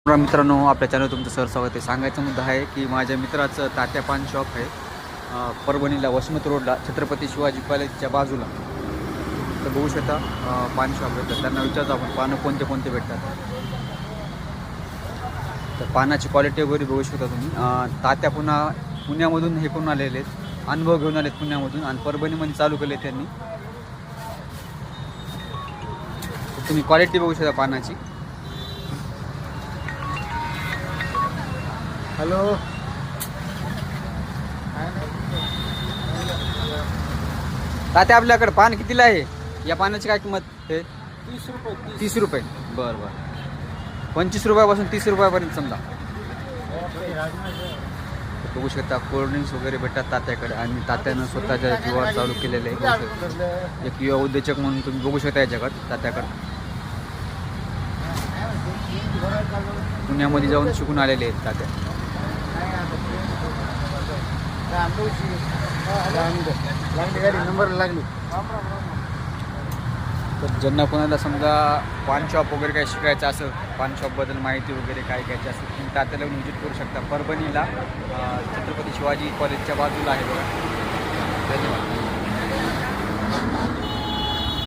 मित्रांनो, आपल्या चॅनल तुमचं सर स्वागत आहे. सांगायचा मुद्दा आहे की माझ्या मित्राचं तात्या पान शॉप आहे परभणीला, वसमत रोडला, छत्रपती शिवाजी कॉलेजच्या बाजूला. तर बघू शकता पान शॉप भेटतात. त्यांना विचारतो आपण पानं कोणते कोणते भेटतात. तर पानाची क्वालिटी वगैरे बघू शकता तुम्ही. तात्या पुण्यामधून हे करून आलेले आहेत, अनुभव घेऊन आलेत पुण्यामधून, आणि परभणीमध्ये चालू केले त्यांनी. तुम्ही क्वालिटी बघू शकता पानाची. हॅलो. तात्या, आपल्याकडे पान कितीला आहे? या पानाची काय किंमत आहे? 30 रुपये. 30 रुपये. बरं बरं. 25 रुपयापासून 30 रुपयापर्यंत समजा. बघू शकता कोल्ड्रिंक्स वगैरे भेटतात तात्याकडे, आणि तात्यानं स्वतःच्या जीवावर चालू केलेले आहे. एक युवा उद्योजक म्हणून तुम्ही बघू शकता याच्याकडे, तात्याकडे पुण्यामध्ये जाऊन शिकून आलेले आहेत तात्या. नंबर लागली. तर ज्यांना कोणाला समजा पान शॉप वगैरे काय शिकायचं असेल, पान शॉपबद्दल माहिती वगैरे काय घ्यायची असेल, तुम्ही तात्याला व्हिजिट करू शकता. परभणीला छत्रपती शिवाजी कॉलेजच्या बाजूला आहे बघा. धन्यवाद.